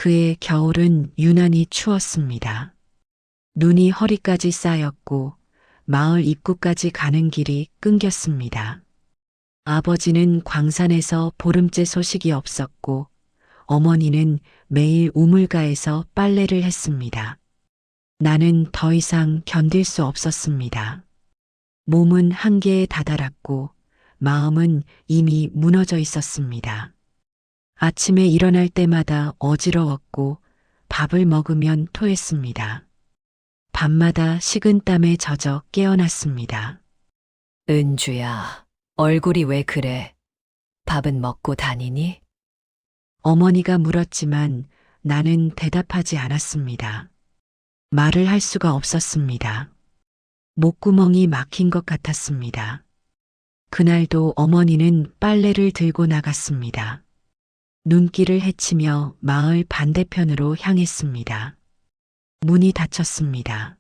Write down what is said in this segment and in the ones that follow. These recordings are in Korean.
그해 겨울은 유난히 추웠습니다. 눈이 허리까지 쌓였고 마을 입구까지 가는 길이 끊겼습니다. 아버지는 광산에서 보름째 소식이 없었고 어머니는 매일 우물가에서 빨래를 했습니다. 나는 더 이상 견딜 수 없었습니다. 몸은 한계에 다다랐고 마음은 이미 무너져 있었습니다. 아침에 일어날 때마다 어지러웠고 밥을 먹으면 토했습니다. 밤마다 식은땀에 젖어 깨어났습니다. 은주야, 얼굴이 왜 그래? 밥은 먹고 다니니? 어머니가 물었지만 나는 대답하지 않았습니다. 말을 할 수가 없었습니다. 목구멍이 막힌 것 같았습니다. 그날도 어머니는 빨래를 들고 나갔습니다. 눈길을 헤치며 마을 반대편으로 향했습니다. 문이 닫혔습니다.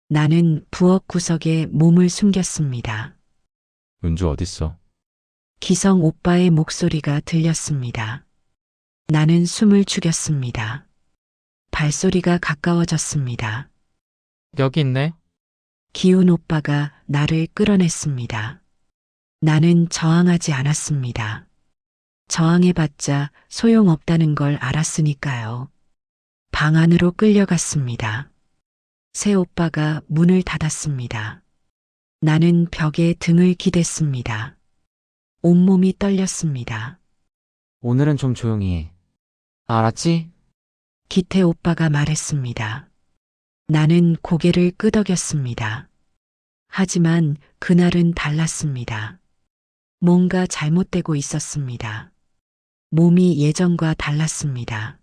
나는 부엌 구석에 몸을 숨겼습니다. 은주 어딨어? 기성 오빠의 목소리가 들렸습니다. 나는 숨을 죽였습니다. 발소리가 가까워졌습니다. 여기 있네. 기훈 오빠가 나를 끌어냈습니다. 나는 저항하지 않았습니다. 저항해봤자 소용없다는 걸 알았으니까요. 방 안으로 끌려갔습니다. 새 오빠가 문을 닫았습니다. 나는 벽에 등을 기댔습니다. 온몸이 떨렸습니다. 오늘은 좀 조용히 해. 알았지? 기태 오빠가 말했습니다. 나는 고개를 끄덕였습니다. 하지만 그날은 달랐습니다. 뭔가 잘못되고 있었습니다. 몸이 예전과 달랐습니다.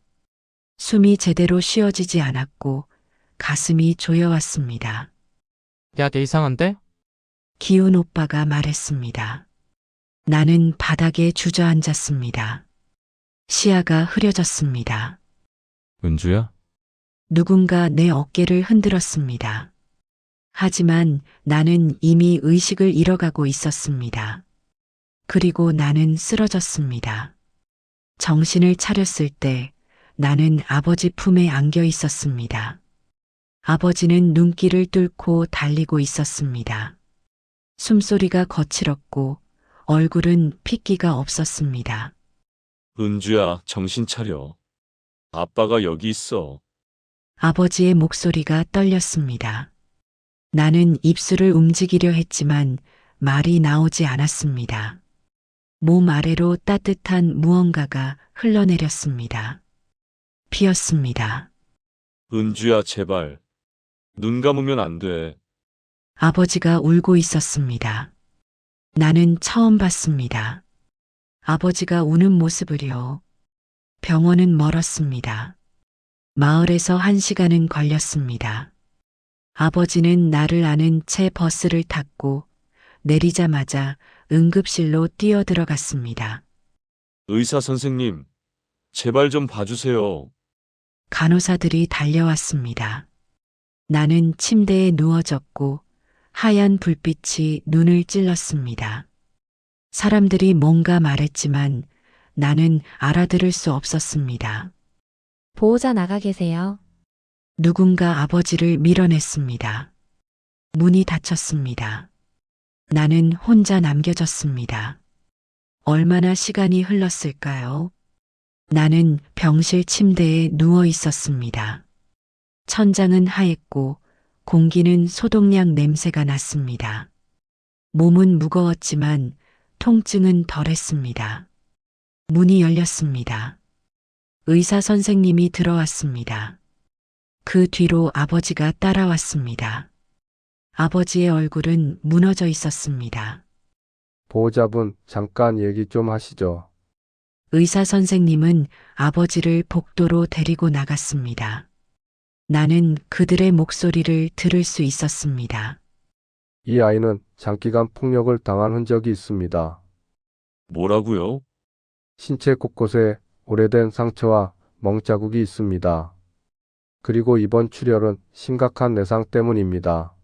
숨이 제대로 쉬어지지 않았고 가슴이 조여왔습니다. 야, 내 이상한데? 기훈 오빠가 말했습니다. 나는 바닥에 주저앉았습니다. 시야가 흐려졌습니다. 은주야? 누군가 내 어깨를 흔들었습니다. 하지만 나는 이미 의식을 잃어가고 있었습니다. 그리고 나는 쓰러졌습니다. 정신을 차렸을 때 나는 아버지 품에 안겨 있었습니다. 아버지는 눈길을 뚫고 달리고 있었습니다. 숨소리가 거칠었고 얼굴은 핏기가 없었습니다. 은주야, 정신 차려. 아빠가 여기 있어. 아버지의 목소리가 떨렸습니다. 나는 입술을 움직이려 했지만 말이 나오지 않았습니다. 몸 아래로 따뜻한 무언가가 흘러내렸습니다. 피었습니다. 은주야, 제발. 눈 감으면 안 돼. 아버지가 울고 있었습니다. 나는 처음 봤습니다. 아버지가 우는 모습을요. 병원은 멀었습니다. 마을에서 1시간은 걸렸습니다. 아버지는 나를 안은 채 버스를 탔고 내리자마자 응급실로 뛰어들어갔습니다. 의사 선생님, 제발 좀 봐주세요. 간호사들이 달려왔습니다. 나는 침대에 누워졌고 하얀 불빛이 눈을 찔렀습니다. 사람들이 뭔가 말했지만 나는 알아들을 수 없었습니다. 보호자 나가 계세요. 누군가 아버지를 밀어냈습니다. 문이 닫혔습니다. 나는 혼자 남겨졌습니다. 얼마나 시간이 흘렀을까요? 나는 병실 침대에 누워 있었습니다. 천장은 하얗고 공기는 소독약 냄새가 났습니다. 몸은 무거웠지만 통증은 덜했습니다. 문이 열렸습니다. 의사 선생님이 들어왔습니다. 그 뒤로 아버지가 따라왔습니다. 아버지의 얼굴은 무너져 있었습니다. 보호자분, 잠깐 얘기 좀 하시죠. 의사 선생님은 아버지를 복도로 데리고 나갔습니다. 나는 그들의 목소리를 들을 수 있었습니다. 이 아이는 장기간 폭력을 당한 흔적이 있습니다. 뭐라고요? 신체 곳곳에 오래된 상처와 멍자국이 있습니다. 그리고 이번 출혈은 심각한 내상 때문입니다.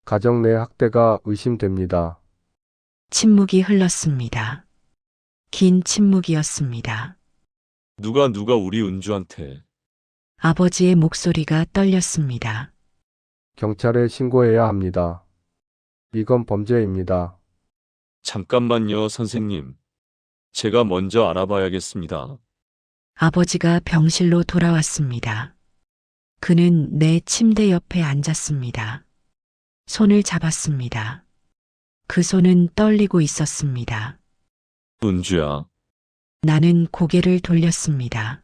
가정 내 학대가 의심됩니다. 침묵이 흘렀습니다. 긴 침묵이었습니다. 누가 우리 은주한테. 아버지의 목소리가 떨렸습니다. 경찰에 신고해야 합니다. 이건 범죄입니다. 잠깐만요, 선생님. 제가 먼저 알아봐야겠습니다. 아버지가 병실로 돌아왔습니다. 그는 내 침대 옆에 앉았습니다. 손을 잡았습니다. 그 손은 떨리고 있었습니다. 은주야, 나는 고개를 돌렸습니다.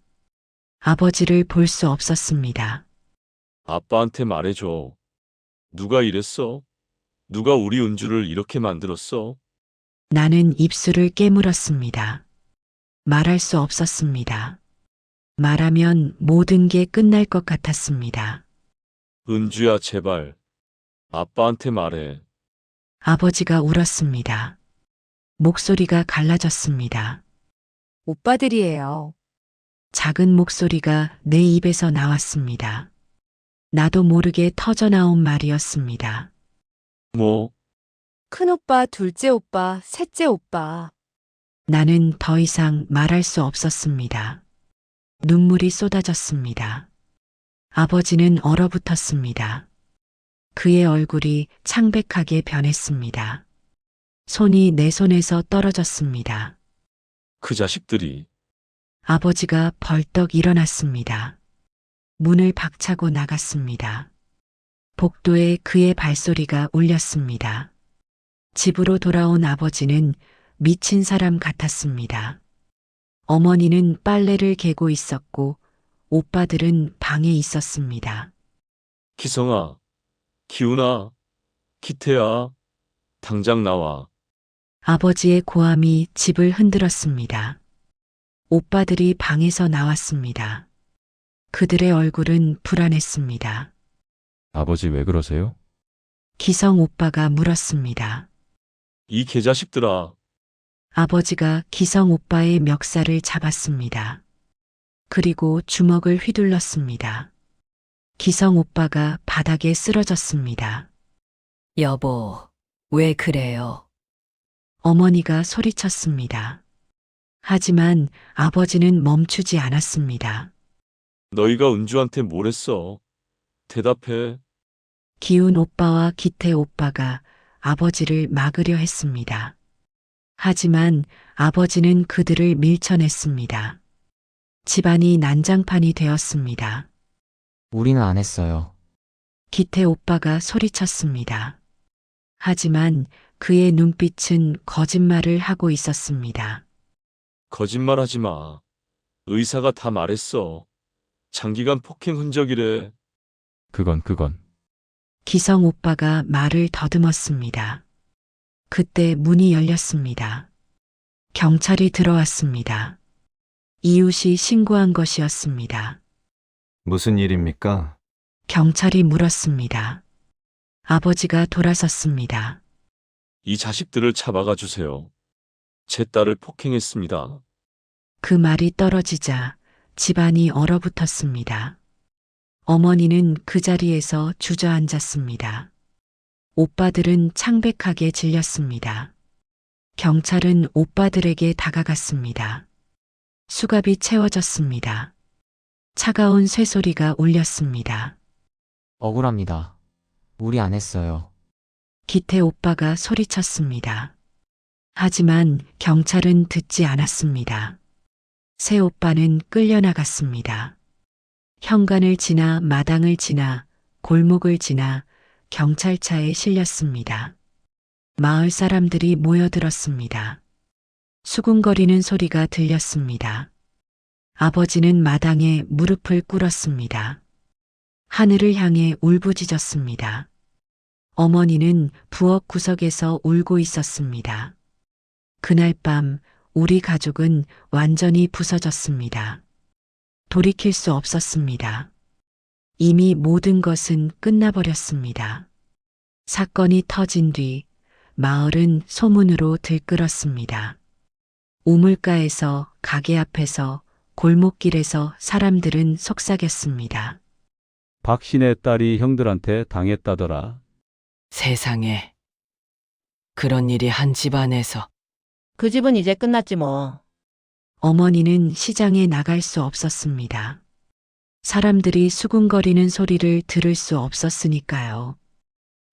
아버지를 볼 수 없었습니다. 아빠한테 말해줘. 누가 이랬어? 누가 우리 은주를 이렇게 만들었어? 나는 입술을 깨물었습니다. 말할 수 없었습니다. 말하면 모든 게 끝날 것 같았습니다. 은주야, 제발. 아빠한테 말해. 아버지가 울었습니다. 목소리가 갈라졌습니다. 오빠들이에요. 작은 목소리가 내 입에서 나왔습니다. 나도 모르게 터져나온 말이었습니다. 뭐? 큰오빠, 둘째 오빠, 셋째 오빠. 나는 더 이상 말할 수 없었습니다. 눈물이 쏟아졌습니다. 아버지는 얼어붙었습니다. 그의 얼굴이 창백하게 변했습니다. 손이 내 손에서 떨어졌습니다. 그 자식들이. 아버지가 벌떡 일어났습니다. 문을 박차고 나갔습니다. 복도에 그의 발소리가 울렸습니다. 집으로 돌아온 아버지는 미친 사람 같았습니다. 어머니는 빨래를 개고 있었고 오빠들은 방에 있었습니다. 기성아, 기훈아, 기태야, 당장 나와. 아버지의 고함이 집을 흔들었습니다. 오빠들이 방에서 나왔습니다. 그들의 얼굴은 불안했습니다. 아버지 왜 그러세요? 기성 오빠가 물었습니다. 이 개자식들아, 아버지가 기성 오빠의 멱살을 잡았습니다. 그리고 주먹을 휘둘렀습니다. 기성 오빠가 바닥에 쓰러졌습니다. 여보, 왜 그래요? 어머니가 소리쳤습니다. 하지만 아버지는 멈추지 않았습니다. 너희가 은주한테 뭘 했어? 대답해. 기훈 오빠와 기태 오빠가 아버지를 막으려 했습니다. 하지만 아버지는 그들을 밀쳐냈습니다. 집안이 난장판이 되었습니다. 우리는 안 했어요. 기태 오빠가 소리쳤습니다. 하지만 그의 눈빛은 거짓말을 하고 있었습니다. 거짓말하지 마. 의사가 다 말했어. 장기간 폭행 흔적이래. 그건. 기성 오빠가 말을 더듬었습니다. 그때 문이 열렸습니다. 경찰이 들어왔습니다. 이웃이 신고한 것이었습니다. 무슨 일입니까? 경찰이 물었습니다. 아버지가 돌아섰습니다. 이 자식들을 잡아가 주세요. 제 딸을 폭행했습니다. 그 말이 떨어지자 집안이 얼어붙었습니다. 어머니는 그 자리에서 주저앉았습니다. 오빠들은 창백하게 질렸습니다. 경찰은 오빠들에게 다가갔습니다. 수갑이 채워졌습니다. 차가운 쇠소리가 울렸습니다. 억울합니다. 우리 안 했어요. 기태 오빠가 소리쳤습니다. 하지만 경찰은 듣지 않았습니다. 새 오빠는 끌려나갔습니다. 현관을 지나 마당을 지나 골목을 지나 경찰차에 실렸습니다. 마을 사람들이 모여들었습니다. 수군거리는 소리가 들렸습니다. 아버지는 마당에 무릎을 꿇었습니다. 하늘을 향해 울부짖었습니다. 어머니는 부엌 구석에서 울고 있었습니다. 그날 밤 우리 가족은 완전히 부서졌습니다. 돌이킬 수 없었습니다. 이미 모든 것은 끝나버렸습니다. 사건이 터진 뒤 마을은 소문으로 들끓었습니다. 우물가에서, 가게 앞에서, 골목길에서 사람들은 속삭였습니다. 박신의 딸이 형들한테 당했다더라. 세상에. 그런 일이 한 집안에서. 그 집은 이제 끝났지 뭐. 어머니는 시장에 나갈 수 없었습니다. 사람들이 수군거리는 소리를 들을 수 없었으니까요.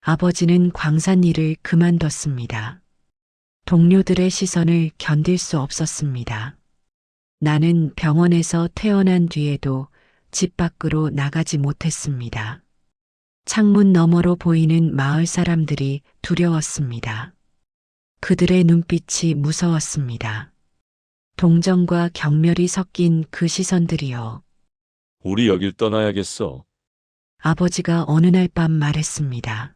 아버지는 광산 일을 그만뒀습니다. 동료들의 시선을 견딜 수 없었습니다. 나는 병원에서 퇴원한 뒤에도 집 밖으로 나가지 못했습니다. 창문 너머로 보이는 마을 사람들이 두려웠습니다. 그들의 눈빛이 무서웠습니다. 동정과 경멸이 섞인 그 시선들이요. 우리 여길 떠나야겠어. 아버지가 어느 날 밤 말했습니다.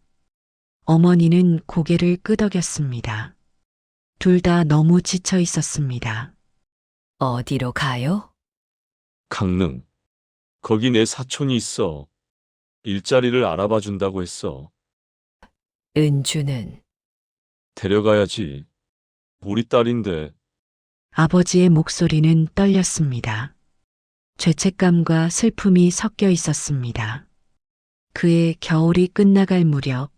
어머니는 고개를 끄덕였습니다. 둘 다 너무 지쳐 있었습니다. 어디로 가요? 강릉. 거기 내 사촌이 있어. 일자리를 알아봐 준다고 했어. 은주는 데려가야지. 우리 딸인데. 아버지의 목소리는 떨렸습니다. 죄책감과 슬픔이 섞여 있었습니다. 그의 겨울이 끝나갈 무렵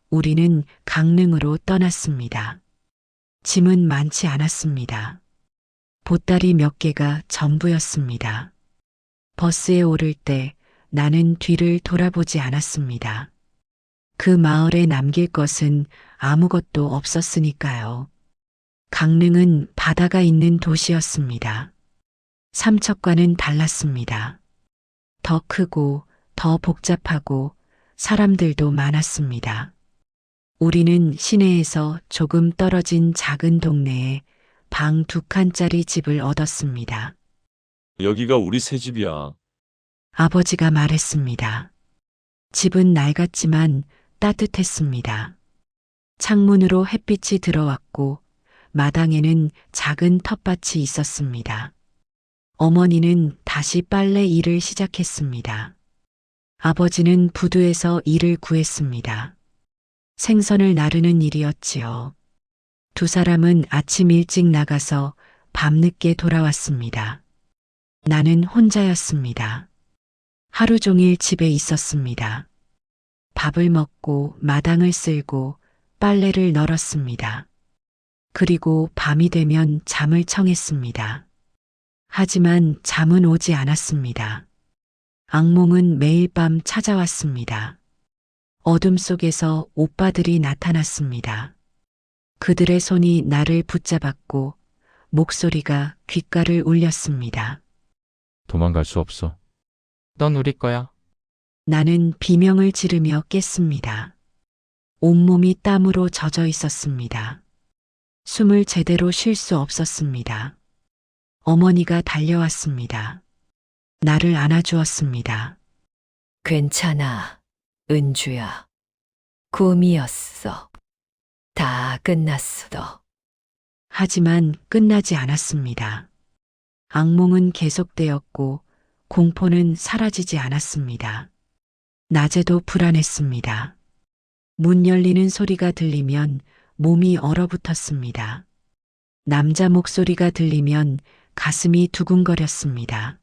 우리는 강릉으로 떠났습니다. 짐은 많지 않았습니다. 보따리 몇 개가 전부였습니다. 버스에 오를 때 나는 뒤를 돌아보지 않았습니다. 그 마을에 남길 것은 아무것도 없었으니까요. 강릉은 바다가 있는 도시였습니다. 삼척과는 달랐습니다. 더 크고 더 복잡하고 사람들도 많았습니다. 우리는 시내에서 조금 떨어진 작은 동네에 방 2칸짜리 집을 얻었습니다. 여기가 우리 새 집이야. 아버지가 말했습니다. 집은 낡았지만 따뜻했습니다. 창문으로 햇빛이 들어왔고 마당에는 작은 텃밭이 있었습니다. 어머니는 다시 빨래 일을 시작했습니다. 아버지는 부두에서 일을 구했습니다. 생선을 나르는 일이었지요. 두 사람은 아침 일찍 나가서 밤늦게 돌아왔습니다. 나는 혼자였습니다. 하루 종일 집에 있었습니다. 밥을 먹고 마당을 쓸고 빨래를 널었습니다. 그리고 밤이 되면 잠을 청했습니다. 하지만 잠은 오지 않았습니다. 악몽은 매일 밤 찾아왔습니다. 어둠 속에서 오빠들이 나타났습니다. 그들의 손이 나를 붙잡았고 목소리가 귓가를 울렸습니다. 도망갈 수 없어. 넌 우리 거야. 나는 비명을 지르며 깼습니다. 온몸이 땀으로 젖어 있었습니다. 숨을 제대로 쉴 수 없었습니다. 어머니가 달려왔습니다. 나를 안아주었습니다. 괜찮아, 은주야. 꿈이었어. 다 끝났어. 하지만 끝나지 않았습니다. 악몽은 계속되었고 공포는 사라지지 않았습니다. 낮에도 불안했습니다. 문 열리는 소리가 들리면 몸이 얼어붙었습니다. 남자 목소리가 들리면 가슴이 두근거렸습니다.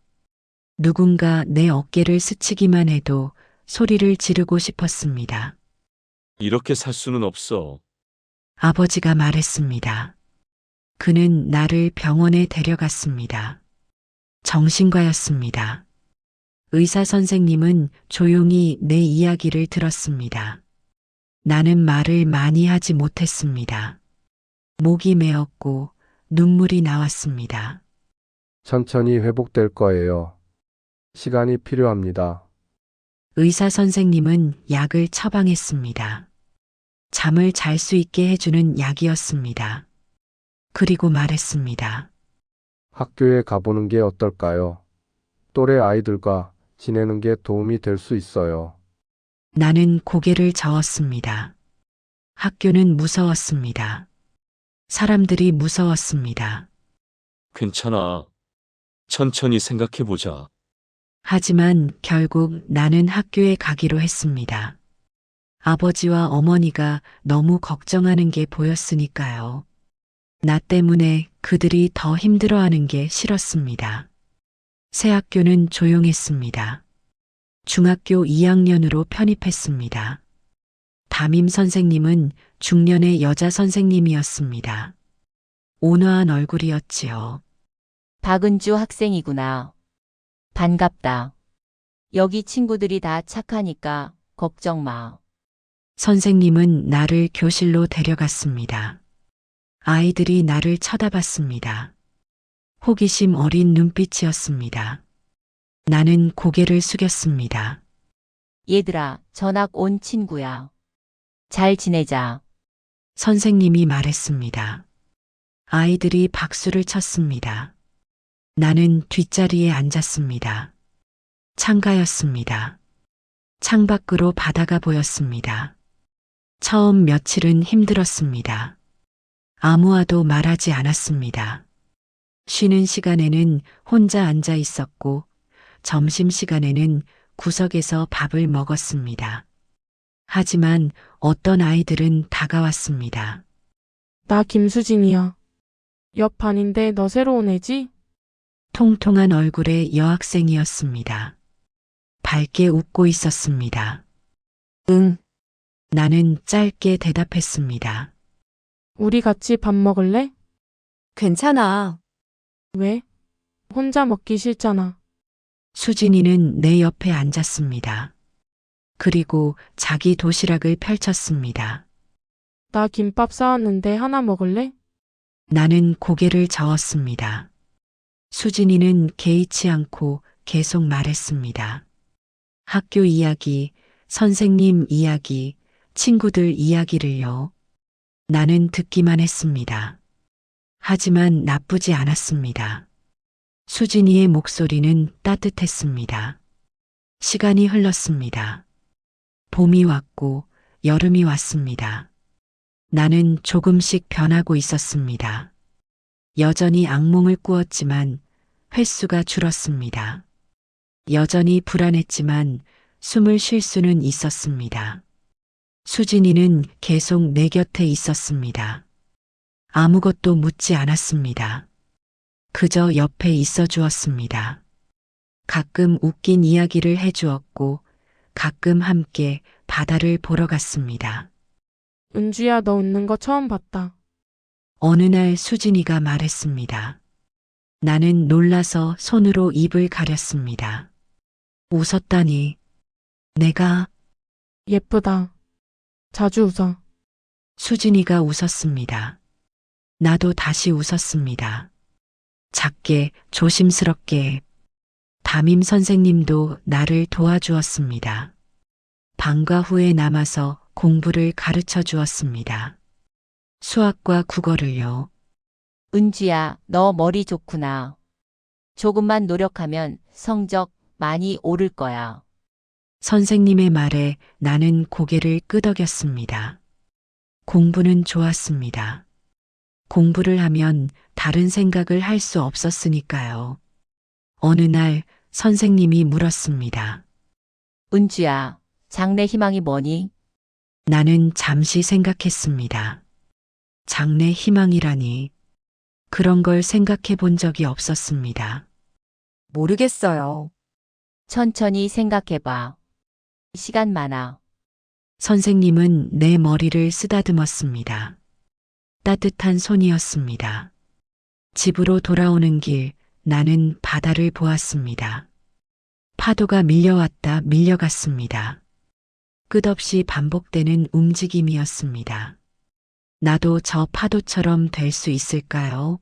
누군가 내 어깨를 스치기만 해도 소리를 지르고 싶었습니다. 이렇게 살 수는 없어. 아버지가 말했습니다. 그는 나를 병원에 데려갔습니다. 정신과였습니다. 의사 선생님은 조용히 내 이야기를 들었습니다. 나는 말을 많이 하지 못했습니다. 목이 메었고 눈물이 나왔습니다. 천천히 회복될 거예요. 시간이 필요합니다. 의사 선생님은 약을 처방했습니다. 잠을 잘 수 있게 해주는 약이었습니다. 그리고 말했습니다. 학교에 가보는 게 어떨까요? 또래 아이들과 지내는 게 도움이 될 수 있어요. 나는 고개를 저었습니다. 학교는 무서웠습니다. 사람들이 무서웠습니다. 괜찮아. 천천히 생각해보자. 하지만 결국 나는 학교에 가기로 했습니다. 아버지와 어머니가 너무 걱정하는 게 보였으니까요. 나 때문에 그들이 더 힘들어하는 게 싫었습니다. 새 학교는 조용했습니다. 중학교 2학년으로 편입했습니다. 담임 선생님은 중년의 여자 선생님이었습니다. 온화한 얼굴이었지요. 박은주 학생이구나. 반갑다. 여기 친구들이 다 착하니까 걱정 마. 선생님은 나를 교실로 데려갔습니다. 아이들이 나를 쳐다봤습니다. 호기심 어린 눈빛이었습니다. 나는 고개를 숙였습니다. 얘들아, 전학 온 친구야. 잘 지내자. 선생님이 말했습니다. 아이들이 박수를 쳤습니다. 나는 뒷자리에 앉았습니다. 창가였습니다. 창밖으로 바다가 보였습니다. 처음 며칠은 힘들었습니다. 아무와도 말하지 않았습니다. 쉬는 시간에는 혼자 앉아 있었고, 점심시간에는 구석에서 밥을 먹었습니다. 하지만 어떤 아이들은 다가왔습니다. 나 김수진이야. 옆 반인데 너 새로 온 애지? 통통한 얼굴의 여학생이었습니다. 밝게 웃고 있었습니다. 응. 나는 짧게 대답했습니다. 우리 같이 밥 먹을래? 괜찮아. 왜? 혼자 먹기 싫잖아. 수진이는 내 옆에 앉았습니다. 그리고 자기 도시락을 펼쳤습니다. 나 김밥 싸왔는데 하나 먹을래? 나는 고개를 저었습니다. 수진이는 개의치 않고 계속 말했습니다. 학교 이야기, 선생님 이야기, 친구들 이야기를요. 나는 듣기만 했습니다. 하지만 나쁘지 않았습니다. 수진이의 목소리는 따뜻했습니다. 시간이 흘렀습니다. 봄이 왔고 여름이 왔습니다. 나는 조금씩 변하고 있었습니다. 여전히 악몽을 꾸었지만 횟수가 줄었습니다. 여전히 불안했지만 숨을 쉴 수는 있었습니다. 수진이는 계속 내 곁에 있었습니다. 아무것도 묻지 않았습니다. 그저 옆에 있어 주었습니다. 가끔 웃긴 이야기를 해주었고 가끔 함께 바다를 보러 갔습니다. 은주야, 너 웃는 거 처음 봤다. 어느 날 수진이가 말했습니다. 나는 놀라서 손으로 입을 가렸습니다. 웃었다니. 내가 예쁘다. 자주 웃어. 수진이가 웃었습니다. 나도 다시 웃었습니다. 작게, 조심스럽게. 담임 선생님도 나를 도와주었습니다. 방과 후에 남아서 공부를 가르쳐 주었습니다. 수학과 국어를요. 은주야, 너 머리 좋구나. 조금만 노력하면 성적 많이 오를 거야. 선생님의 말에 나는 고개를 끄덕였습니다. 공부는 좋았습니다. 공부를 하면 다른 생각을 할 수 없었으니까요. 어느 날 선생님이 물었습니다. 은주야, 장래 희망이 뭐니? 나는 잠시 생각했습니다. 장래 희망이라니. 그런 걸 생각해 본 적이 없었습니다. 모르겠어요. 천천히 생각해봐. 시간 많아. 선생님은 내 머리를 쓰다듬었습니다. 따뜻한 손이었습니다. 집으로 돌아오는 길, 나는 바다를 보았습니다. 파도가 밀려왔다 밀려갔습니다. 끝없이 반복되는 움직임이었습니다. 나도 저 파도처럼 될 수 있을까요?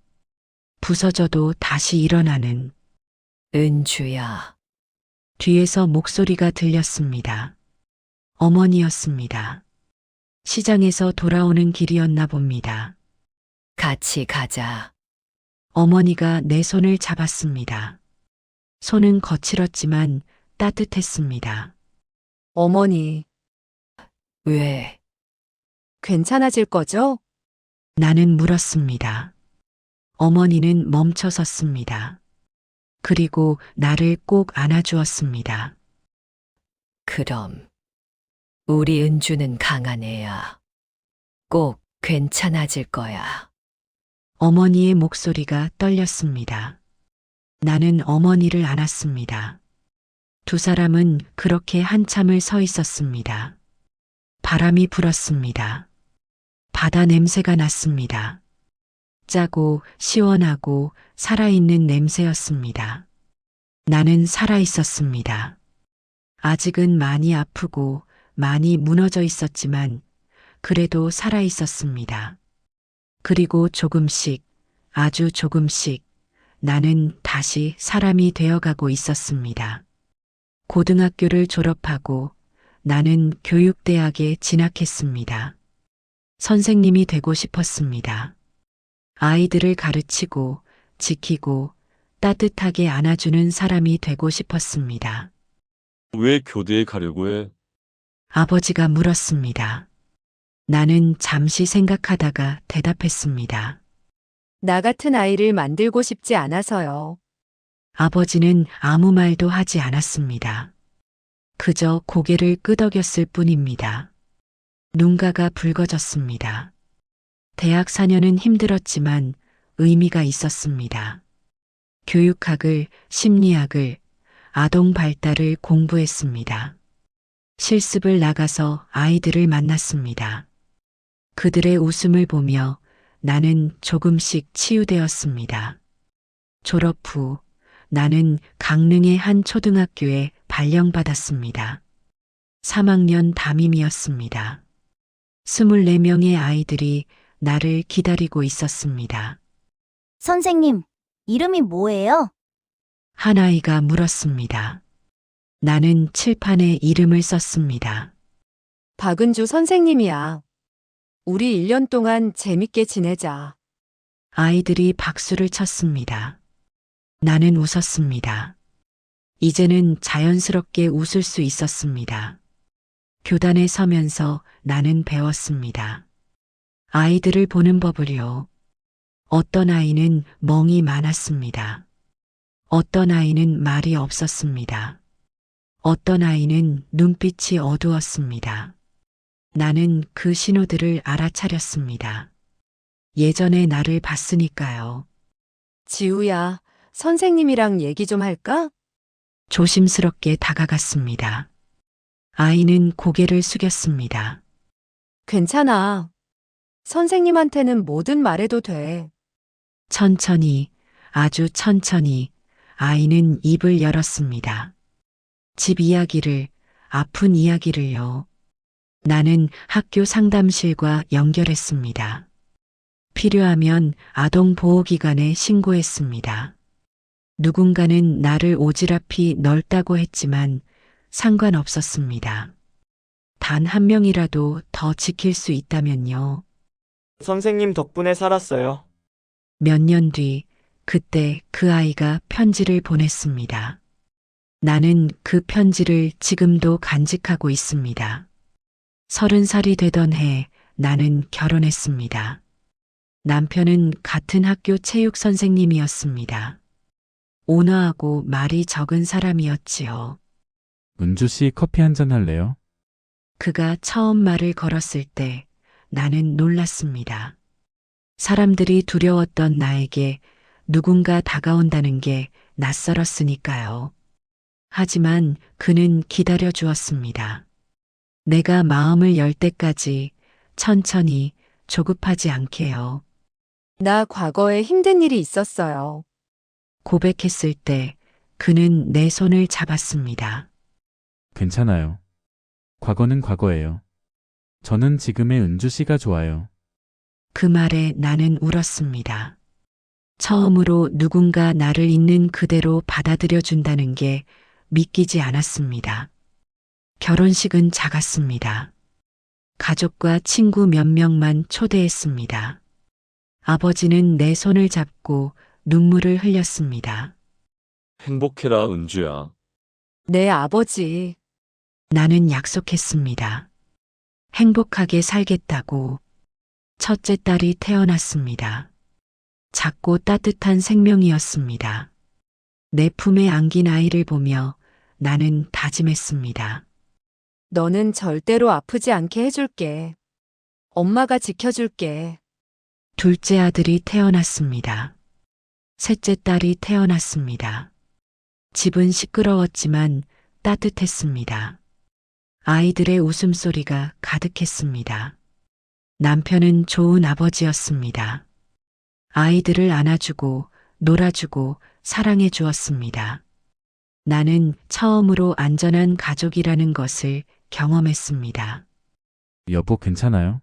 부서져도 다시 일어나는. 은주야. 뒤에서 목소리가 들렸습니다. 어머니였습니다. 시장에서 돌아오는 길이었나 봅니다. 같이 가자. 어머니가 내 손을 잡았습니다. 손은 거칠었지만 따뜻했습니다. 어머니. 왜? 괜찮아질 거죠? 나는 물었습니다. 어머니는 멈춰 섰습니다. 그리고 나를 꼭 안아주었습니다. 그럼 우리 은주는 강한 애야. 꼭 괜찮아질 거야. 어머니의 목소리가 떨렸습니다. 나는 어머니를 안았습니다. 두 사람은 그렇게 한참을 서 있었습니다. 바람이 불었습니다. 바다 냄새가 났습니다. 짜고 시원하고 살아있는 냄새였습니다. 나는 살아있었습니다. 아직은 많이 아프고 많이 무너져 있었지만 그래도 살아있었습니다. 그리고 조금씩, 아주 조금씩 나는 다시 사람이 되어가고 있었습니다. 고등학교를 졸업하고 나는 교육대학에 진학했습니다. 선생님이 되고 싶었습니다. 아이들을 가르치고 지키고 따뜻하게 안아주는 사람이 되고 싶었습니다. 왜 교대에 가려고 해? 아버지가 물었습니다. 나는 잠시 생각하다가 대답했습니다. 나 같은 아이를 만들고 싶지 않아서요. 아버지는 아무 말도 하지 않았습니다. 그저 고개를 끄덕였을 뿐입니다. 눈가가 붉어졌습니다. 대학 4년은 힘들었지만 의미가 있었습니다. 교육학을, 심리학을, 아동 발달을 공부했습니다. 실습을 나가서 아이들을 만났습니다. 그들의 웃음을 보며 나는 조금씩 치유되었습니다. 졸업 후 나는 강릉의 한 초등학교에 발령받았습니다. 3학년 담임이었습니다. 24명의 아이들이 나를 기다리고 있었습니다. 선생님, 이름이 뭐예요? 한 아이가 물었습니다. 나는 칠판에 이름을 썼습니다. 박은주 선생님이야. 우리 1년 동안 재밌게 지내자. 아이들이 박수를 쳤습니다. 나는 웃었습니다. 이제는 자연스럽게 웃을 수 있었습니다. 교단에 서면서 나는 배웠습니다. 아이들을 보는 법을요. 어떤 아이는 멍이 많았습니다. 어떤 아이는 말이 없었습니다. 어떤 아이는 눈빛이 어두웠습니다. 나는 그 신호들을 알아차렸습니다. 예전에 나를 봤으니까요. 지우야, 선생님이랑 얘기 좀 할까? 조심스럽게 다가갔습니다. 아이는 고개를 숙였습니다. 괜찮아. 선생님한테는 뭐든 말해도 돼. 천천히, 아주 천천히 아이는 입을 열었습니다. 집 이야기를, 아픈 이야기를요. 나는 학교 상담실과 연결했습니다. 필요하면 아동보호기관에 신고했습니다. 누군가는 나를 오지랖이 넓다고 했지만 상관없었습니다. 단 한 명이라도 더 지킬 수 있다면요. 선생님 덕분에 살았어요. 몇 년 뒤, 그때 그 아이가 편지를 보냈습니다. 나는 그 편지를 지금도 간직하고 있습니다. 30살이 되던 해 나는 결혼했습니다. 남편은 같은 학교 체육 선생님이었습니다. 온화하고 말이 적은 사람이었지요. 은주 씨 커피 한잔 할래요? 그가 처음 말을 걸었을 때 나는 놀랐습니다. 사람들이 두려웠던 나에게 누군가 다가온다는 게 낯설었으니까요. 하지만 그는 기다려 주었습니다. 내가 마음을 열 때까지 천천히 조급하지 않게요. 나 과거에 힘든 일이 있었어요. 고백했을 때 그는 내 손을 잡았습니다. 괜찮아요. 과거는 과거예요. 저는 지금의 은주 씨가 좋아요. 그 말에 나는 울었습니다. 처음으로 누군가 나를 있는 그대로 받아들여 준다는 게 믿기지 않았습니다. 결혼식은 작았습니다. 가족과 친구 몇 명만 초대했습니다. 아버지는 내 손을 잡고 눈물을 흘렸습니다. 행복해라, 은주야. 내 아버지. 나는 약속했습니다. 행복하게 살겠다고. 첫째 딸이 태어났습니다. 작고 따뜻한 생명이었습니다. 내 품에 안긴 아이를 보며 나는 다짐했습니다. 너는 절대로 아프지 않게 해줄게. 엄마가 지켜줄게. 둘째 아들이 태어났습니다. 셋째 딸이 태어났습니다. 집은 시끄러웠지만 따뜻했습니다. 아이들의 웃음소리가 가득했습니다. 남편은 좋은 아버지였습니다. 아이들을 안아주고 놀아주고 사랑해 주었습니다. 나는 처음으로 안전한 가족이라는 것을 경험했습니다. 여보, 괜찮아요?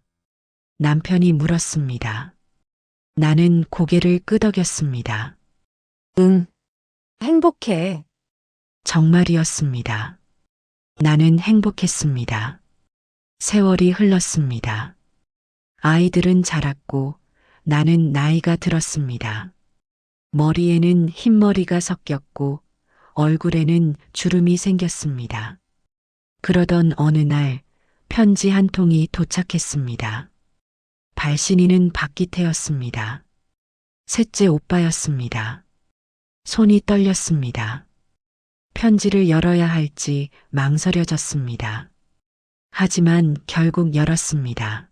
남편이 물었습니다. 나는 고개를 끄덕였습니다. 응. 행복해. 정말이었습니다. 나는 행복했습니다. 세월이 흘렀습니다. 아이들은 자랐고 나는 나이가 들었습니다. 머리에는 흰머리가 섞였고 얼굴에는 주름이 생겼습니다. 그러던 어느 날 편지 한 통이 도착했습니다. 발신인은 박기태였습니다. 셋째 오빠였습니다. 손이 떨렸습니다. 편지를 열어야 할지 망설여졌습니다. 하지만 결국 열었습니다.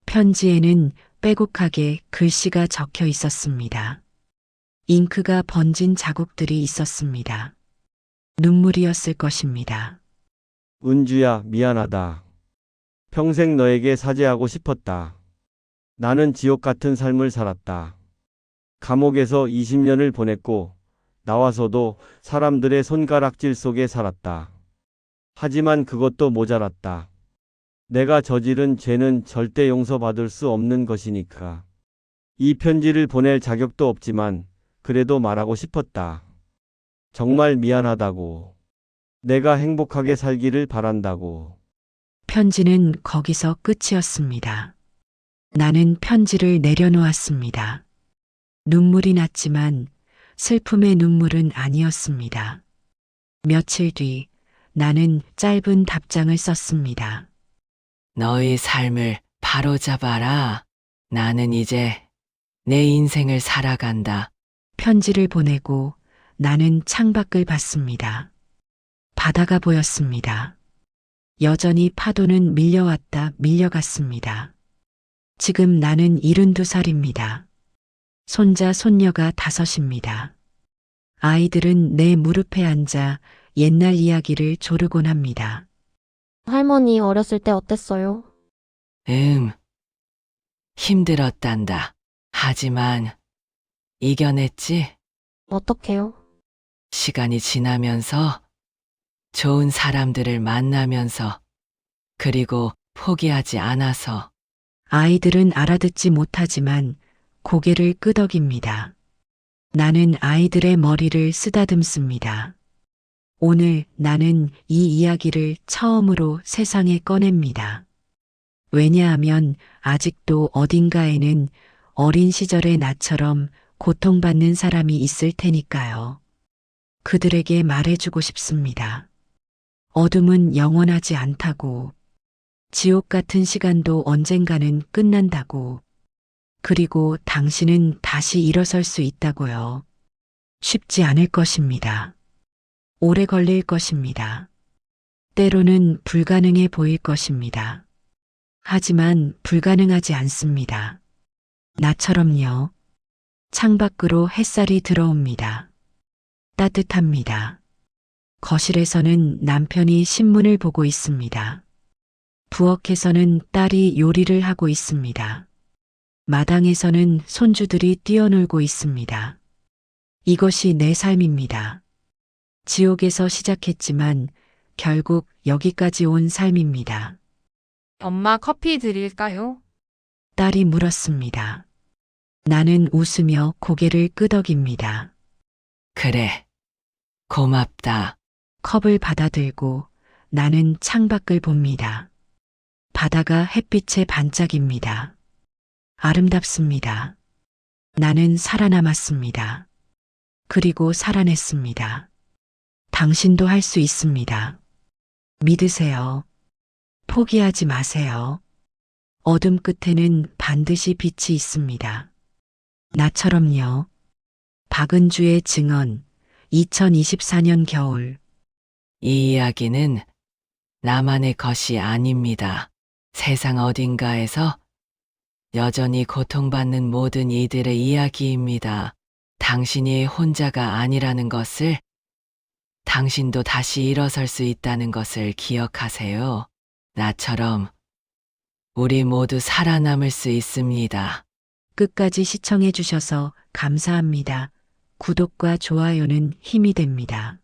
편지에는 빼곡하게 글씨가 적혀 있었습니다. 잉크가 번진 자국들이 있었습니다. 눈물이었을 것입니다. 은주야, 미안하다. 평생 너에게 사죄하고 싶었다. 나는 지옥 같은 삶을 살았다. 감옥에서 20년을 보냈고 나와서도 사람들의 손가락질 속에 살았다. 하지만 그것도 모자랐다. 내가 저지른 죄는 절대 용서받을 수 없는 것이니까. 이 편지를 보낼 자격도 없지만 그래도 말하고 싶었다. 정말 미안하다고. 내가 행복하게 살기를 바란다고. 편지는 거기서 끝이었습니다. 나는 편지를 내려놓았습니다. 눈물이 났지만 슬픔의 눈물은 아니었습니다. 며칠 뒤 나는 짧은 답장을 썼습니다. 너의 삶을 바로잡아라. 나는 이제 내 인생을 살아간다. 편지를 보내고 나는 창밖을 봤습니다. 바다가 보였습니다. 여전히 파도는 밀려왔다 밀려갔습니다. 지금 나는 72살입니다. 손자, 손녀가 5입니다. 아이들은 내 무릎에 앉아 옛날 이야기를 조르곤 합니다. 할머니 어렸을 때 어땠어요? 힘들었단다. 하지만 이겨냈지. 어떻게요? 시간이 지나면서 좋은 사람들을 만나면서 그리고 포기하지 않아서. 아이들은 알아듣지 못하지만 고개를 끄덕입니다. 나는 아이들의 머리를 쓰다듬습니다. 오늘 나는 이 이야기를 처음으로 세상에 꺼냅니다. 왜냐하면 아직도 어딘가에는 어린 시절의 나처럼 고통받는 사람이 있을 테니까요. 그들에게 말해주고 싶습니다. 어둠은 영원하지 않다고. 지옥 같은 시간도 언젠가는 끝난다고. 그리고 당신은 다시 일어설 수 있다고요. 쉽지 않을 것입니다. 오래 걸릴 것입니다. 때로는 불가능해 보일 것입니다. 하지만 불가능하지 않습니다. 나처럼요. 창밖으로 햇살이 들어옵니다. 따뜻합니다. 거실에서는 남편이 신문을 보고 있습니다. 부엌에서는 딸이 요리를 하고 있습니다. 마당에서는 손주들이 뛰어놀고 있습니다. 이것이 내 삶입니다. 지옥에서 시작했지만 결국 여기까지 온 삶입니다. 엄마 커피 드릴까요? 딸이 물었습니다. 나는 웃으며 고개를 끄덕입니다. 그래. 고맙다. 컵을 받아들고 나는 창밖을 봅니다. 바다가 햇빛에 반짝입니다. 아름답습니다. 나는 살아남았습니다. 그리고 살아냈습니다. 당신도 할 수 있습니다. 믿으세요. 포기하지 마세요. 어둠 끝에는 반드시 빛이 있습니다. 나처럼요. 박은주의 증언 2024년 겨울. 이 이야기는 나만의 것이 아닙니다. 세상 어딘가에서 여전히 고통받는 모든 이들의 이야기입니다. 당신이 혼자가 아니라는 것을, 당신도 다시 일어설 수 있다는 것을 기억하세요. 나처럼 우리 모두 살아남을 수 있습니다. 끝까지 시청해 주셔서 감사합니다. 구독과 좋아요는 힘이 됩니다.